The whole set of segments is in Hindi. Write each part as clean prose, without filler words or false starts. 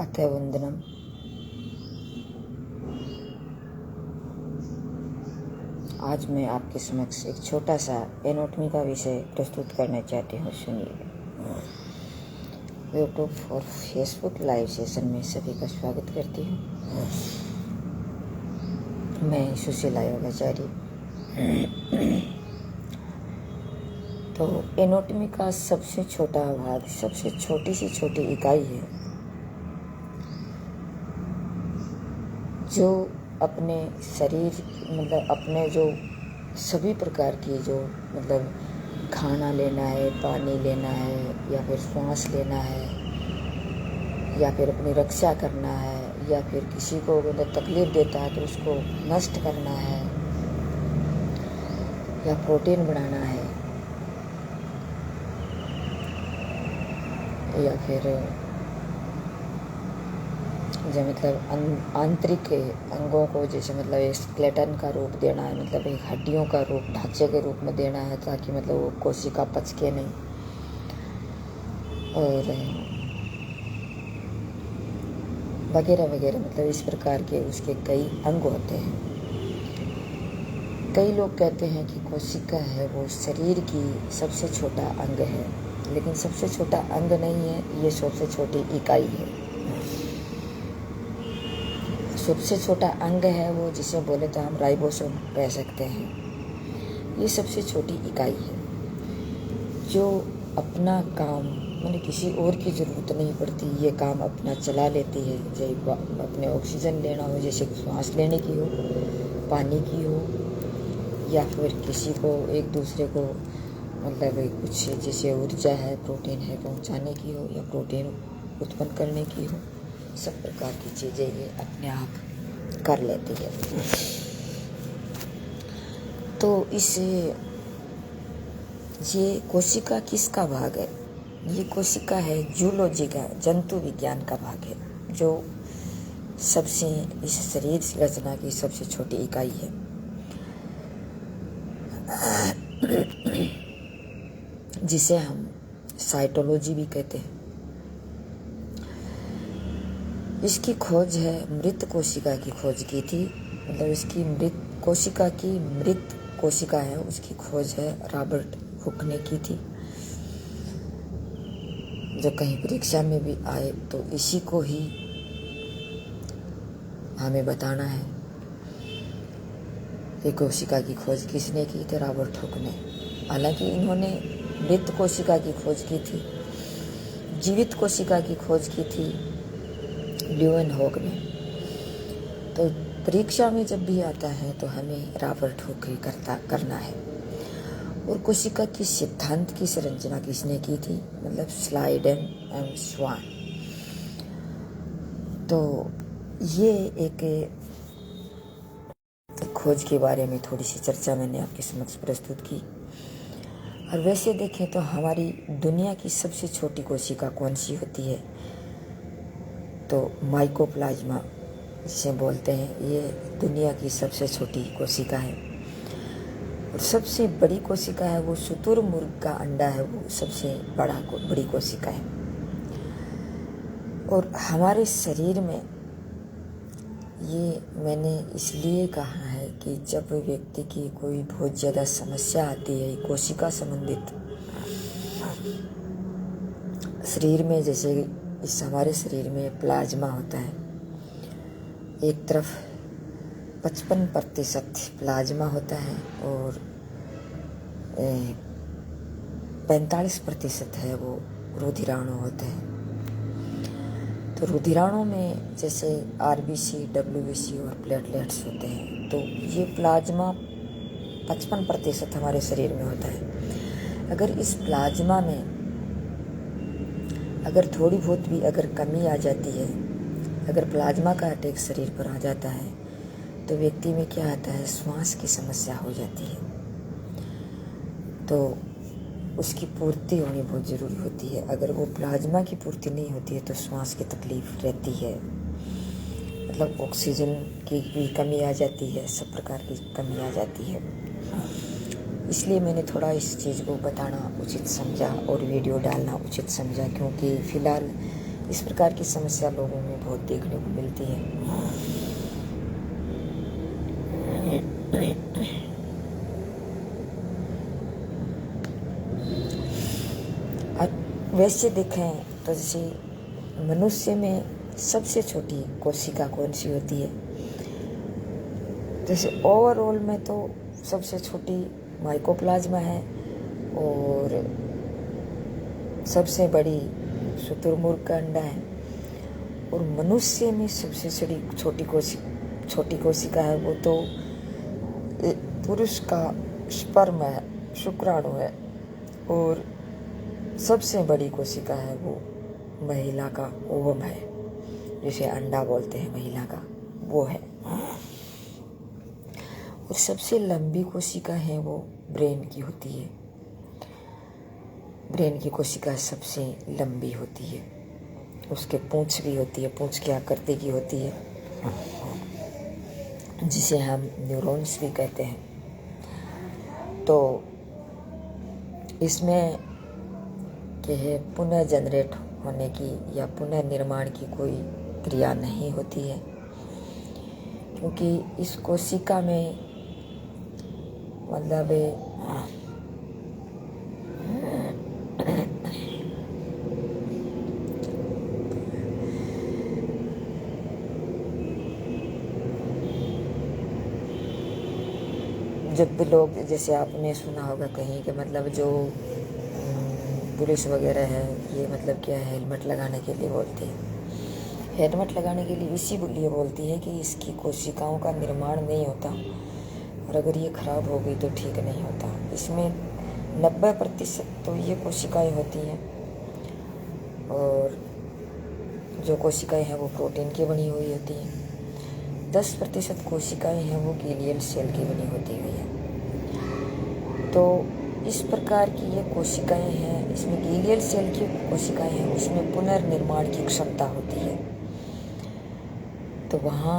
अतः वंदनम। आज मैं आपके समक्ष एक छोटा सा एनाटॉमी का विषय प्रस्तुत करना चाहती हूँ। सुनिए। यूट्यूब और फेसबुक लाइव सेशन में सभी का स्वागत करती हूँ। मैं सुशीला योगाचार्य। तो एनाटॉमी का सबसे छोटा भाग, सबसे छोटी सी छोटी इकाई है जो अपने शरीर अपने जो सभी प्रकार की जो खाना लेना है, पानी लेना है, या फिर सांस लेना है, या फिर अपनी रक्षा करना है, या फिर किसी को तकलीफ देता है तो उसको नष्ट करना है, या प्रोटीन बनाना है, या फिर जो आंतरिक अंगों को जैसे एक स्केलेटन का रूप देना है, एक हड्डियों का रूप, ढांचे के रूप में देना है, ताकि वो कोशिका पचके नहीं। और वगैरह वगैरह इस प्रकार के उसके कई अंग होते हैं। कई लोग कहते हैं कि कोशिका है वो शरीर की सबसे छोटा अंग है, लेकिन सबसे छोटा अंग नहीं है, ये सबसे छोटी इकाई है। सबसे छोटा अंग है वो, जिसे बोले तो हम राइबोसोम कह सकते हैं। ये सबसे छोटी इकाई है जो अपना काम किसी और की ज़रूरत नहीं पड़ती, ये काम अपना चला लेती है। जैसे अपने ऑक्सीजन लेना हो, जैसे सांस लेने की हो, पानी की हो, या फिर किसी को एक दूसरे को कुछ जैसे ऊर्जा है, प्रोटीन है पहुंचाने की हो, या प्रोटीन उत्पन्न करने की हो, सब प्रकार की चीज़ें ये अपने आप कर लेती है। तो ये कोशिका किसका भाग है? ये कोशिका है जूलॉजी का, जंतु विज्ञान का भाग है, जो सबसे इस शरीर रचना की सबसे छोटी इकाई है। जिसे हम साइटोलॉजी भी कहते हैं। इसकी खोज है मृत कोशिका की खोज की थी। इसकी मृत कोशिका है, उसकी खोज है रॉबर्ट हुक ने की थी, जो कहीं परीक्षा में भी आए तो इसी को ही हमें बताना है। ये कोशिका की खोज किसने की थी? रॉबर्ट हुक ने। हालांकि इन्होंने मृत कोशिका की खोज की थी, जीवित कोशिका की खोज की थी ल्यूवेनहॉक ने। तो परीक्षा में जब भी आता है तो हमें रॉबर्ट हुक ही करना है। और कोशिका की सिद्धांत की संरचना किसने की थी? स्लाइडेन एंड स्वान। तो ये एक खोज के बारे में थोड़ी सी चर्चा मैंने आपके समक्ष प्रस्तुत की। और वैसे देखें तो हमारी दुनिया की सबसे छोटी कोशिका कौन सी होती है? तो माइकोप्लाज्मा जिसे बोलते हैं, ये दुनिया की सबसे छोटी कोशिका है। और सबसे बड़ी कोशिका है वो शुतुरमुर्ग का अंडा है, वो सबसे बड़ी कोशिका है। और हमारे शरीर में ये मैंने इसलिए कहा है कि जब व्यक्ति की कोई बहुत ज़्यादा समस्या आती है कोशिका संबंधित शरीर में, जैसे इस हमारे शरीर में प्लाज्मा होता है, एक तरफ 55% प्लाज्मा होता है और 45% है वो रुधिराणु होते हैं। तो रुधिराणु में जैसे आरबीसी, डब्ल्यूबीसी और प्लेटलेट्स होते हैं। तो ये प्लाज्मा 55% हमारे शरीर में होता है। अगर इस प्लाज्मा में अगर थोड़ी बहुत भी अगर कमी आ जाती है, अगर प्लाज्मा का अटैक शरीर पर आ जाता है, तो व्यक्ति में क्या आता है? श्वास की समस्या हो जाती है। तो उसकी पूर्ति होनी बहुत ज़रूरी होती है। अगर वो प्लाज्मा की पूर्ति नहीं होती है तो श्वास की तकलीफ रहती है, ऑक्सीजन की भी कमी आ जाती है, सब प्रकार की कमी आ जाती है। इसलिए मैंने थोड़ा इस चीज़ को बताना उचित समझा और वीडियो डालना उचित समझा, क्योंकि फ़िलहाल इस प्रकार की समस्या लोगों में बहुत देखने को मिलती है। वैसे देखें तो जैसे मनुष्य में सबसे छोटी कोशिका कौन सी होती है? जैसे ओवरऑल में तो सबसे छोटी माइकोप्लाज्मा है और सबसे बड़ी शुतुरमुर्ग का अंडा है। और मनुष्य में सबसे छोटी कोशिका है वो तो पुरुष का स्पर्म है, शुक्राणु है। और सबसे बड़ी कोशिका है वो महिला का ओवम है, जिसे अंडा बोलते हैं महिला का, वो है। और सबसे लंबी कोशिका है वो ब्रेन की होती है। ब्रेन की कोशिका सबसे लंबी होती है, उसके पूंछ भी होती है, पूंछ की आकृति की होती है, जिसे हम न्यूरॉन्स भी कहते हैं। तो इसमें कि पुनः जनरेट होने की या पुनः निर्माण की कोई क्रिया नहीं होती है, क्योंकि इस कोशिका में मतलब जब भी लोग, जैसे आपने सुना होगा कहीं कि मतलब जो पुलिस वगैरह है ये मतलब क्या है, हेलमेट लगाने के लिए बोलती है। हेलमेट लगाने के लिए इसीलिए बोलती है कि इसकी कोशिकाओं का निर्माण नहीं होता और अगर ये खराब हो गई तो ठीक नहीं होता। इसमें 90% तो ये कोशिकाएं होती हैं और जो कोशिकाएं हैं वो प्रोटीन की बनी हुई होती हैं। 10% कोशिकाएं हैं वो गीलियल सेल की बनी होती हुई है। तो इस प्रकार की ये कोशिकाएं हैं, इसमें गीलियल सेल की कोशिकाएं हैं, उसमें पुनर्निर्माण की क्षमता होती है। तो वहाँ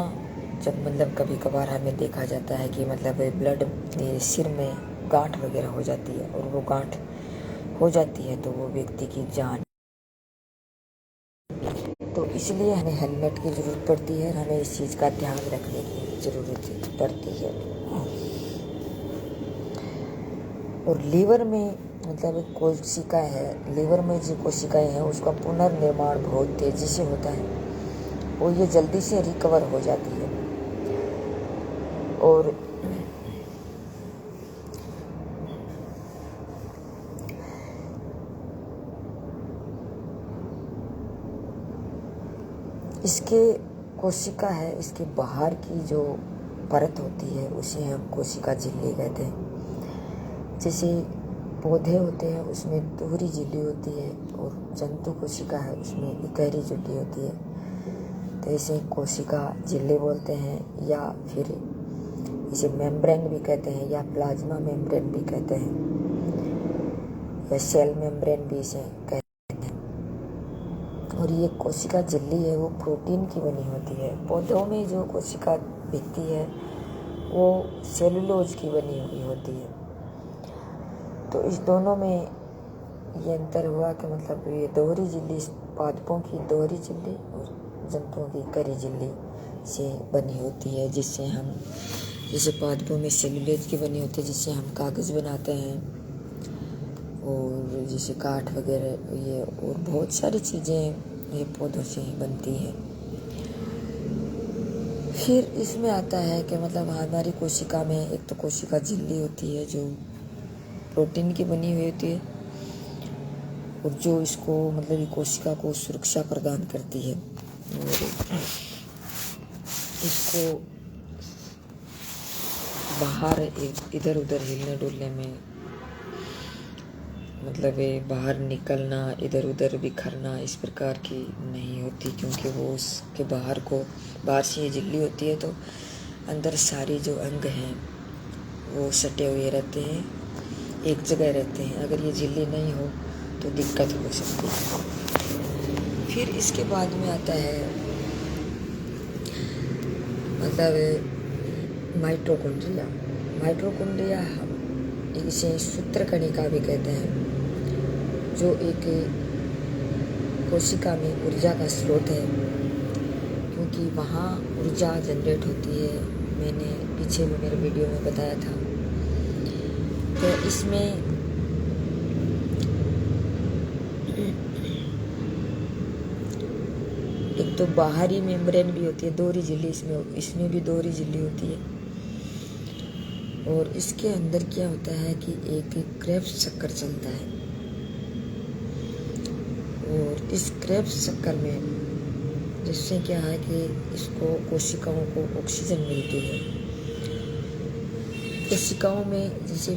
जब मतलब कभी कभार हमें देखा जाता है कि मतलब ब्लड सिर में गांठ वगैरह हो जाती है और वो गांठ हो जाती है तो वो व्यक्ति की जान, तो इसलिए हमें हेलमेट की ज़रूरत पड़ती है, हमें इस चीज़ का ध्यान रखने की ज़रूरत पड़ती है। और लीवर में मतलब कोशिका है, लीवर में जो कोशिकाएं हैं उसका पुनर्निर्माण बहुत तेज़ी से होता है और ये जल्दी से रिकवर हो जाती है। और इसके कोशिका है, इसके बाहर की जो परत होती है उसे हम कोशिका झिल्ली कहते हैं। जैसे पौधे होते हैं उसमें दोहरी झिल्ली होती है और जंतु कोशिका है उसमें इकहरी झिल्ली होती है। तो इसे कोशिका झिल्ली बोलते हैं या फिर इसे मेम्ब्रेन भी कहते हैं या प्लाज्मा मेम्ब्रेन भी कहते हैं या सेल मेम्ब्रेन भी इसे कहते हैं। और ये कोशिका झिल्ली है वो प्रोटीन की बनी होती है। पौधों में जो कोशिका दिखती है वो सेलुलोज की बनी हुई होती है। तो इस दोनों में ये अंतर हुआ कि मतलब ये दोहरी झिल्ली पादपों की दोहरी झिल्ली और जंतुओं की इकहरी झिल्ली से बनी होती है, जिससे हम जैसे पादपों में सेलुलोज की बनी होती है जिससे हम कागज़ बनाते हैं और जैसे काठ वगैरह ये और बहुत सारी चीज़ें ये पौधों से ही बनती हैं। फिर इसमें आता है कि मतलब हमारी कोशिका में एक तो कोशिका झिल्ली होती है जो प्रोटीन की बनी हुई होती है और जो इसको मतलब कोशिका को सुरक्षा प्रदान करती है और इसको बाहर इधर उधर हिलने डुलने में मतलब बाहर निकलना, इधर उधर बिखरना इस प्रकार की नहीं होती, क्योंकि वो उसके बाहर से ये झिल्ली होती है तो अंदर सारी जो अंग हैं वो सटे हुए रहते हैं, एक जगह रहते हैं। अगर ये झिल्ली नहीं हो तो दिक्कत हो सकती है। फिर इसके बाद में आता है मतलब माइटोकॉन्ड्रिया हम इसे सूत्रकणिका भी कहते हैं, जो एक कोशिका में ऊर्जा का स्रोत है, क्योंकि वहाँ ऊर्जा जनरेट होती है। मैंने पीछे में मेरे वीडियो में बताया था। तो इसमें एक तो बाहरी मेम्ब्रेन भी होती है, दोहरी झिल्ली, इसमें भी दोहरी झिल्ली होती है। और इसके अंदर क्या होता है कि एक क्रेब्स चक्कर चलता है, और इस क्रेब्स चक्कर में जिससे क्या है कि इसको कोशिकाओं को ऑक्सीजन मिलती है। कोशिकाओं में जैसे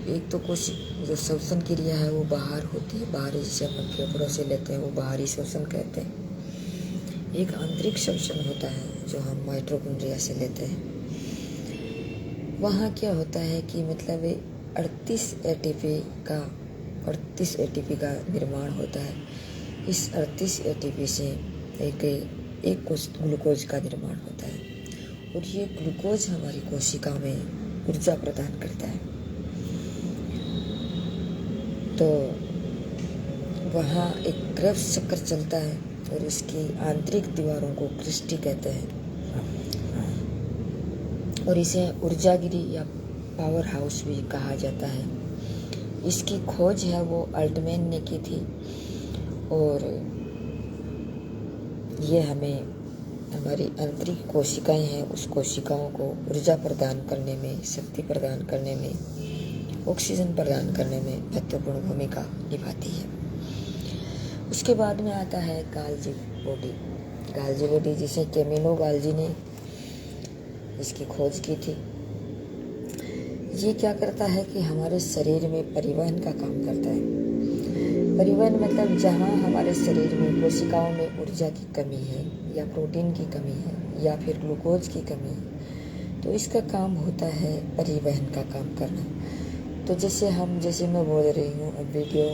एक तो जो श्वसन क्रिया है वो बाहर होती है, बाहरी जिसे हम फेफड़ों से लेते हैं वो बाहरी श्वसन कहते हैं। एक आंतरिक श्वसन होता है जो हम माइटोकॉन्ड्रिया से लेते हैं। वहाँ क्या होता है कि मतलब 38 एटीपी का निर्माण होता है। इस 38 एटीपी से एक ग्लूकोज का निर्माण होता है, और ये ग्लूकोज हमारी कोशिका में ऊर्जा प्रदान करता है। तो वहाँ एक क्रेब्स चक्कर चलता है, और इसकी आंतरिक दीवारों को क्रिस्टी कहते हैं, और इसे ऊर्जागिरी या पावर हाउस भी कहा जाता है। इसकी खोज है वो अल्टमैन ने की थी, और ये हमें हमारी आंतरिक कोशिकाएं हैं, उस कोशिकाओं को ऊर्जा प्रदान करने में, शक्ति प्रदान करने में, ऑक्सीजन प्रदान करने में महत्वपूर्ण भूमिका निभाती है। उसके बाद में आता है गाल्जी बॉडी, जिसे कैमिलो गाल्जी ने इसकी खोज की थी। ये क्या करता है कि हमारे शरीर में परिवहन का काम करता है। परिवहन मतलब जहाँ हमारे शरीर में कोशिकाओं में ऊर्जा की कमी है, या प्रोटीन की कमी है, या फिर ग्लूकोज की कमी है, तो इसका काम होता है परिवहन का काम करना। तो जैसे मैं बोल रही हूँ, अब वीडियो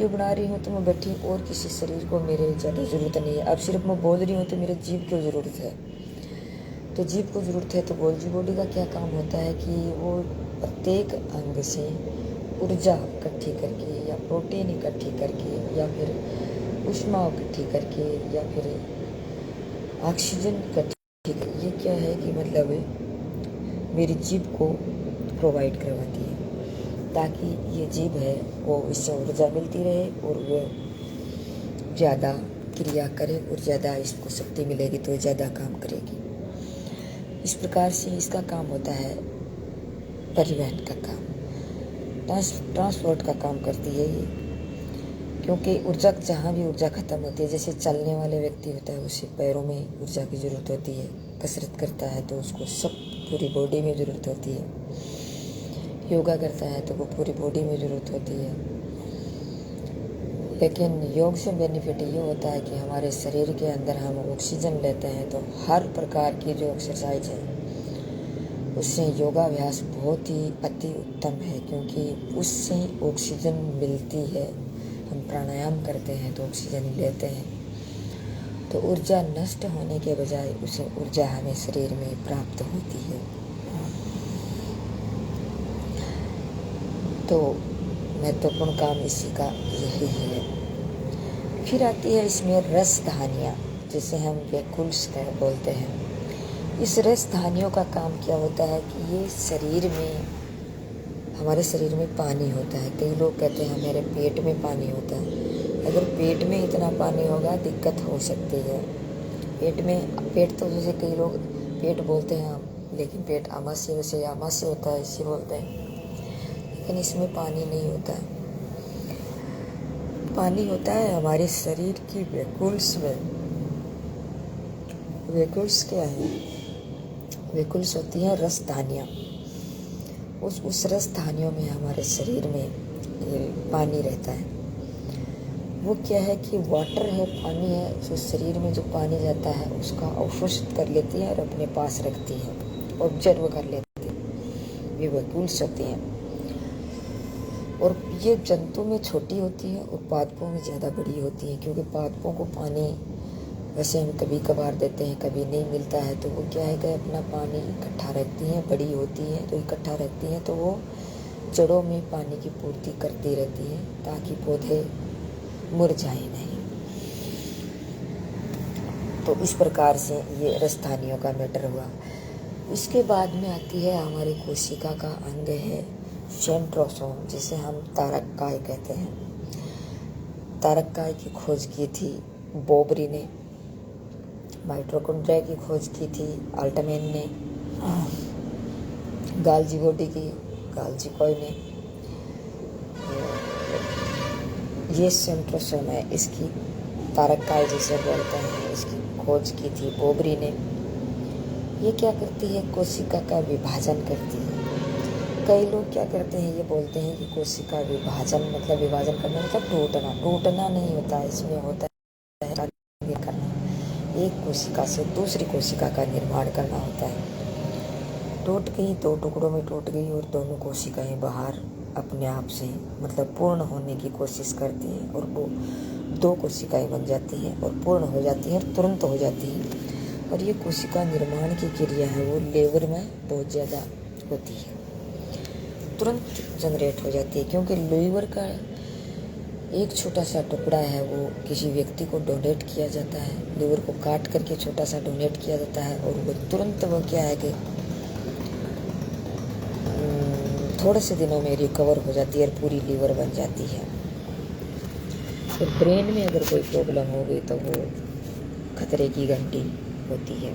बना रही हूँ तो मैं बैठी, और किसी शरीर को मेरे ज़्यादा ज़रूरत नहीं है। अब सिर्फ मैं बोल रही हूँ तो मेरे जीभ को ज़रूरत है। तो जीभ को ज़रूरत है, तो गोल्जी बॉडी का क्या काम होता है कि वो प्रत्येक अंग से ऊर्जा इकट्ठी करके, या प्रोटीन इकट्ठी करके, या फिर ऊष्मा इकट्ठी करके, या फिर ऑक्सीजन इकट्ठी करके, ये क्या है कि मतलब मेरी जीभ को प्रोवाइड करवाती है, ताकि ये जीभ है वो इससे ऊर्जा मिलती रहे, और वो ज़्यादा क्रिया करे, और ज़्यादा इसको शक्ति मिलेगी तो ज़्यादा काम करेगी। इस प्रकार से इसका काम होता है परिवहन का काम, ट्रांसपोर्ट का काम करती है ये। क्योंकि ऊर्जा, जहाँ भी ऊर्जा खत्म होती है, जैसे चलने वाले व्यक्ति होता है उसे पैरों में ऊर्जा की ज़रूरत होती है, कसरत करता है तो उसको सब पूरी बॉडी में ज़रूरत होती है, योगा करता है तो वो पूरी बॉडी में ज़रूरत होती है। लेकिन योग से बेनिफिट ये होता है कि हमारे शरीर के अंदर हम ऑक्सीजन लेते हैं, तो हर प्रकार की जो एक्सरसाइज है उससे योगाभ्यास बहुत ही अति उत्तम है, क्योंकि उससे ऑक्सीजन मिलती है। हम प्राणायाम करते हैं तो ऑक्सीजन लेते हैं, तो ऊर्जा नष्ट होने के बजाय उसे ऊर्जा हमें शरीर में प्राप्त होती है। तो महत्वपूर्ण काम इसी का यही है। फिर आती है इसमें रस धानियाँ, जिसे हम वेकुल्स बोलते हैं। इस रस धानियों का काम क्या होता है कि ये हमारे शरीर में पानी होता है। कई लोग कहते हैं मेरे पेट में पानी होता है। अगर पेट में इतना पानी होगा दिक्कत हो सकती है। पेट तो जैसे कई लोग पेट बोलते हैं हम, लेकिन पेट आमाशय होता है इसे बोलते हैं, लेकिन इसमें पानी नहीं होता है। पानी होता है हमारे शरीर की वेकुल्स में। वेकुल्स क्या है? वेकुल्स होती हैं रस धानियाँ। उस रस धानियों में हमारे शरीर में ये पानी रहता है। वो क्या है कि वाटर है, पानी है, जो शरीर में जो पानी जाता है उसका अवशोषित कर लेती है और अपने पास रखती है, ऑब्जर्व कर लेती है। ये वेकुल्स होती हैं, और ये जंतु में छोटी होती है और पादपों में ज़्यादा बड़ी होती है, क्योंकि पादपों को पानी वैसे हम कभी कभार देते हैं, कभी नहीं मिलता है, तो वो क्या है कि अपना पानी इकट्ठा रखती हैं, बड़ी होती हैं तो इकट्ठा रखती हैं, तो वो जड़ों में पानी की पूर्ति करती रहती हैं, ताकि पौधे मुरझाए नहीं। तो इस प्रकार से ये राजधानियों का मैटर हुआ। इसके बाद में आती है हमारी कोशिका का अंग है सेंट्रोसोम, जिसे हम तारककाय कहते हैं। तारककाय की खोज की थी बोबरी ने, माइटोकॉन्ड्रिया की खोज की थी अल्टमैन ने, गाल्जी बॉडी की गाल्जीकॉय ने। ये सेंट्रोसोम है, इसकी तारककाय जिसे बोलते हैं, इसकी खोज की थी बोबरी ने। ये क्या करती है? कोशिका का विभाजन करती है। कई लोग क्या करते हैं, ये बोलते हैं कि कोशिका विभाजन मतलब विभाजन करना मतलब टूटना। टूटना नहीं होता है, इसमें होता है ये करना, एक कोशिका से दूसरी कोशिका का निर्माण करना होता है। टूट गई, 2 टुकड़ों में टूट गई और दोनों कोशिकाएं बाहर अपने आप से मतलब पूर्ण होने की कोशिश करती हैं और वो 2 कोशिकाएं बन जाती हैं और पूर्ण हो जाती हैं और तुरंत हो जाती हैं। और ये कोशिका निर्माण की क्रिया है वो लीवर में बहुत ज़्यादा होती है, तुरंत जनरेट हो जाती है, क्योंकि लीवर का एक छोटा सा टुकड़ा है वो किसी व्यक्ति को डोनेट किया जाता है। लीवर को काट करके छोटा सा डोनेट किया जाता है और वो तुरंत वो क्या है कि थोड़े से दिनों में रिकवर हो जाती है और पूरी लीवर बन जाती है। फिर ब्रेन में अगर कोई प्रॉब्लम हो गई तो वो खतरे की घंटी होती है।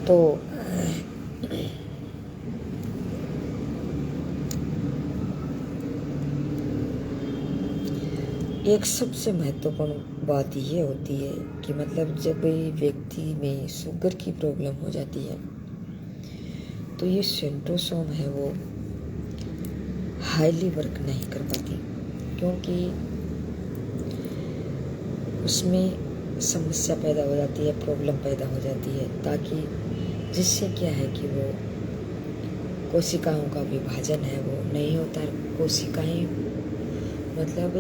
तो एक सबसे महत्वपूर्ण बात ये होती है कि मतलब जब व्यक्ति में शुगर की प्रॉब्लम हो जाती है तो ये सेंट्रोसोम है वो हाईली वर्क नहीं कर पाती, क्योंकि उसमें समस्या पैदा हो जाती है, प्रॉब्लम पैदा हो जाती है, ताकि जिससे क्या है कि वो कोशिकाओं का विभाजन है वो नहीं होता, कोशिकाएं मतलब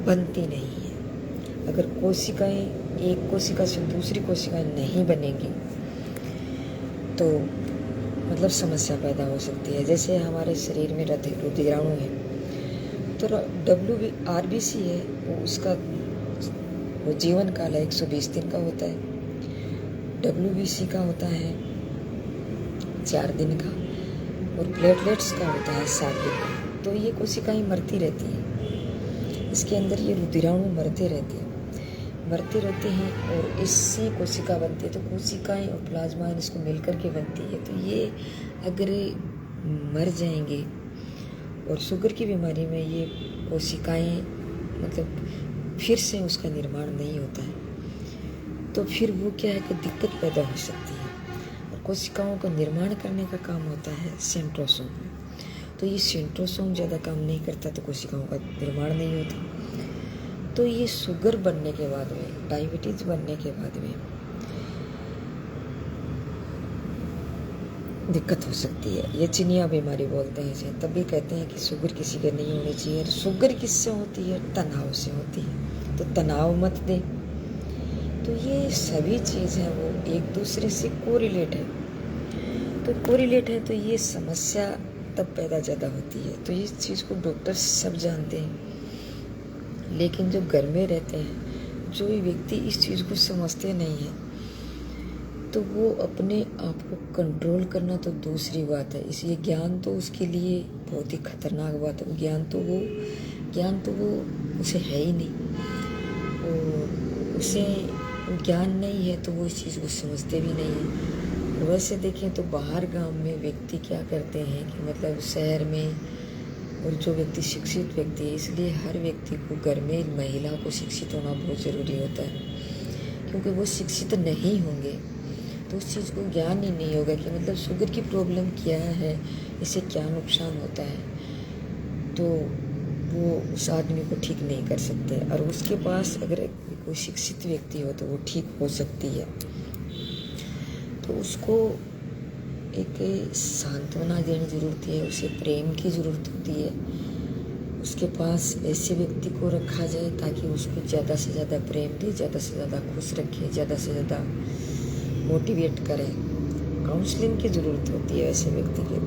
बनती नहीं है। अगर कोशिकाएं एक कोशिका से दूसरी कोशिकाएं नहीं बनेंगी तो मतलब समस्या पैदा हो सकती है। जैसे हमारे शरीर में रुधिराणु है तो RBC है वो उसका वो जीवन काल है 120 दिन का होता है। WBC का होता है 4 दिन का और प्लेटलेट्स का होता है 7 दिन का। तो ये कोशिकाएं मरती रहती हैं, इसके अंदर ये रुधिराणु मरते रहते हैं और इससे कोशिका बनती है। तो कोशिकाएं और प्लाज्मा इसको मिलकर के बनती है। तो ये अगर मर जाएंगे और शुगर की बीमारी में ये कोशिकाएं मतलब फिर से उसका निर्माण नहीं होता है तो फिर वो क्या है कि दिक्कत पैदा हो सकती है। और कोशिकाओं का निर्माण करने का काम होता है सेंट्रोसोम में। तो ये सेंट्रोसोम ज़्यादा काम नहीं करता तो कोशिकाओं का निर्माण नहीं होता। तो ये शुगर बनने के बाद में, डायबिटीज़ बनने के बाद में दिक्कत हो सकती है। ये चिनिया बीमारी बोलते हैं इसे। तभी कहते हैं कि शुगर किसी के नहीं होनी चाहिए। शुगर किससे होती है? तनाव से होती है। तो तनाव मत दे। तो ये सभी चीज़ हैं वो एक दूसरे से कोरिलेट है। तो कोरिलेट है तो ये समस्या तब पैदा ज़्यादा होती है। तो इस चीज़ को डॉक्टर सब जानते हैं, लेकिन जो घर में रहते हैं, जो व्यक्ति इस चीज़ को समझते नहीं हैं, तो वो अपने आप को कंट्रोल करना तो दूसरी बात है। इसलिए ज्ञान तो उसके लिए बहुत ही खतरनाक बात है। ज्ञान तो वो उसे है ही नहीं, और उसे ज्ञान नहीं है तो वो इस चीज़ को समझते भी नहीं है। वैसे देखें तो बाहर गांव में व्यक्ति क्या करते हैं कि मतलब शहर में, और जो व्यक्ति शिक्षित व्यक्ति है, इसलिए हर व्यक्ति को घर में महिला को शिक्षित होना बहुत ज़रूरी होता है, क्योंकि वो शिक्षित नहीं होंगे तो उस चीज़ को ज्ञान ही नहीं होगा कि मतलब शुगर की प्रॉब्लम क्या है, इससे क्या नुकसान होता है, तो वो उस आदमी को ठीक नहीं कर सकते। और उसके पास अगर कोई शिक्षित व्यक्ति हो तो वो ठीक हो सकती है। तो उसको एक सांत्वना देने की ज़रूरत है, उसे प्रेम की ज़रूरत होती है। उसके पास ऐसे व्यक्ति को रखा जाए ताकि उसको ज़्यादा से ज़्यादा प्रेम दे, ज़्यादा से ज़्यादा खुश रखे, ज़्यादा से ज़्यादा मोटिवेट करें। काउंसलिंग की ज़रूरत होती है ऐसे व्यक्ति के।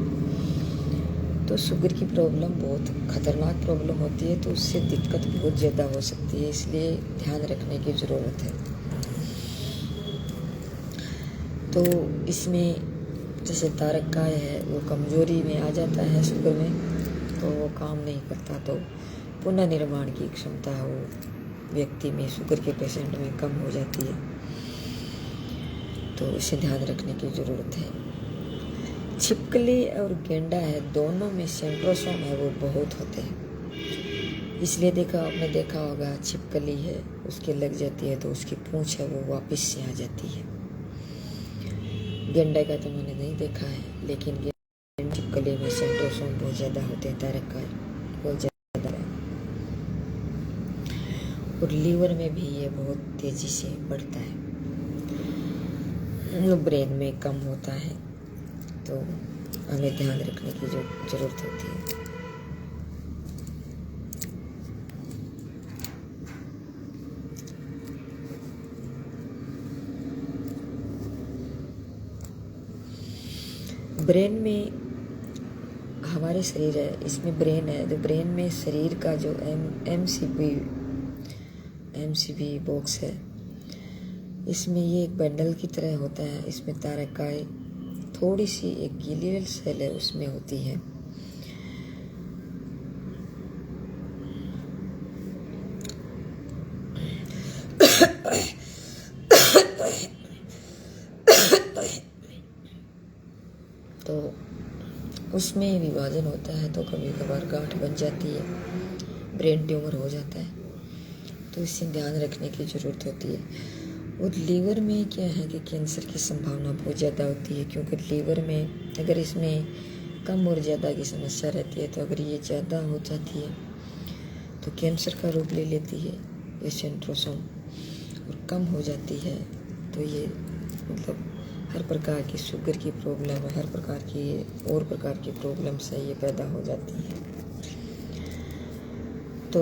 तो शुगर की प्रॉब्लम बहुत ख़तरनाक प्रॉब्लम होती है, तो उससे दिक्कत बहुत ज़्यादा हो सकती है, इसलिए ध्यान रखने की ज़रूरत है। तो इसमें जैसे तारककाय है वो कमज़ोरी में आ जाता है शुगर में, तो वो काम नहीं करता, तो पुनर्निर्माण की क्षमता वो व्यक्ति में, शुगर के पेशेंट में कम हो जाती है, तो इसे ध्यान रखने की ज़रूरत है। छिपकली और गेंडा है, दोनों में सेंट्रोसोम है वो बहुत होते हैं, इसलिए आपने देखा होगा छिपकली है उसके लग जाती है तो उसकी पूंछ है वो वापस से आ जाती है। गेंडा का तो मैंने नहीं देखा है, लेकिन छिपकली में सेंट्रोसोम बहुत ज़्यादा होते हैं, तारककाय बहुत ज़्यादा है, और लीवर में भी ये बहुत तेज़ी से बढ़ता है, ब्रेन में कम होता है, तो हमें ध्यान रखने की ज़रूरत होती है। ब्रेन में हमारे शरीर है, इसमें ब्रेन है, तो ब्रेन में शरीर का जो एमसीबी बॉक्स है, इसमें ये एक बंडल की तरह होता है। इसमें तारककाय थोड़ी सी एक ग्लियल सेल है उसमें होती है। तो उसमें विभाजन होता है, तो कभी कभार गांठ बन जाती है, ब्रेन ट्यूमर हो जाता है, तो इससे ध्यान रखने की ज़रूरत होती है। और लीवर में क्या है कि कैंसर की संभावना बहुत ज़्यादा होती है, क्योंकि लीवर में अगर इसमें कम और ज़्यादा की समस्या रहती है, तो अगर ये ज़्यादा हो जाती है तो कैंसर का रूप ले लेती है ये सेंट्रोसोम, और कम हो जाती है तो ये मतलब हर प्रकार की शुगर की प्रॉब्लम, हर प्रकार की और प्रकार की प्रॉब्लम से ये पैदा हो जाती है। तो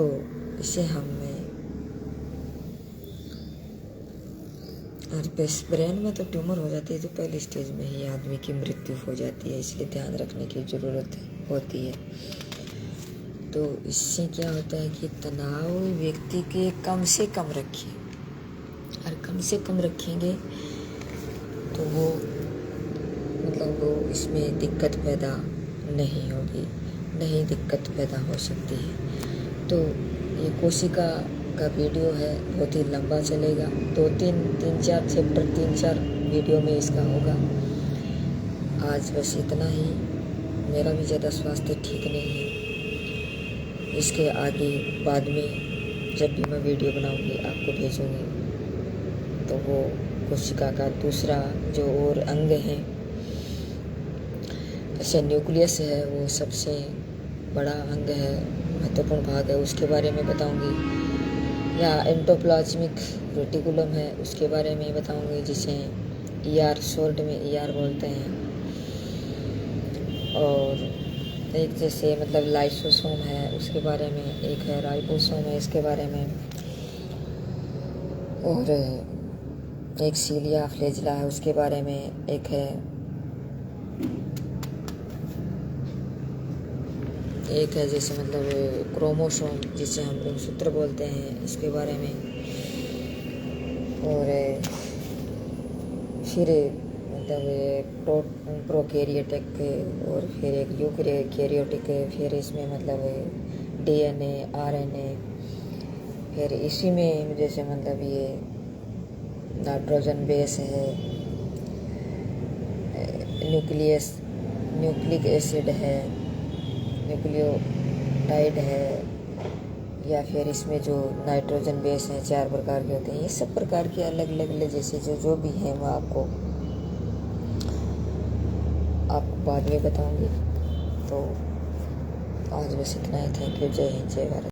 इसे हमें ब्रेन में तो ट्यूमर हो जाती है तो पहले स्टेज में ही आदमी की मृत्यु हो जाती है, इसलिए ध्यान रखने की ज़रूरत होती है। तो इससे क्या होता है कि तनाव व्यक्ति के कम से कम रखिए, और कम से कम रखेंगे तो वो इसमें दिक्कत पैदा नहीं होगी, नहीं दिक्कत पैदा हो सकती है। तो ये कोशिका का वीडियो है, बहुत ही लंबा चलेगा, 3-4 चैप्टर 3-4 वीडियो में इसका होगा। आज बस इतना ही, मेरा भी ज़्यादा स्वास्थ्य ठीक नहीं है, इसके आगे बाद में जब भी मैं वीडियो बनाऊंगी आपको भेजूंगी, तो वो कोशिका का दूसरा जो और अंग है, जैसे न्यूक्लियस है, वो सबसे बड़ा अंग है, महत्वपूर्ण भाग है, उसके बारे में बताऊंगी, या एंडोप्लाज्मिक रेटिकुलम है उसके बारे में बताऊंगी, जिसे ER शॉर्ट में ER बोलते हैं। और एक जैसे लाइसोसोम है उसके बारे में, एक है राइबोसोम है इसके बारे में, और एक सीलिया फ्लैजिला है उसके बारे में, एक है जैसे क्रोमोसोम जिसे हम गुणसूत्र बोलते हैं, इसके बारे में, और फिर प्रोकैरियोटिक, और फिर एक यूकैरियोटिक, फिर इसमें DNA RNA, फिर इसी में जैसे ये नाइट्रोजन बेस है, न्यूक्लिक एसिड है, न्यूक्लियोटाइड है, या फिर इसमें जो नाइट्रोजन बेस हैं 4 प्रकार के होते हैं, ये सब प्रकार के अलग अलग जैसे जो भी हैं मैं आपको बाद में बताऊंगी। तो आज बस इतना ही। Thank you. जय हिंद, जय भारत।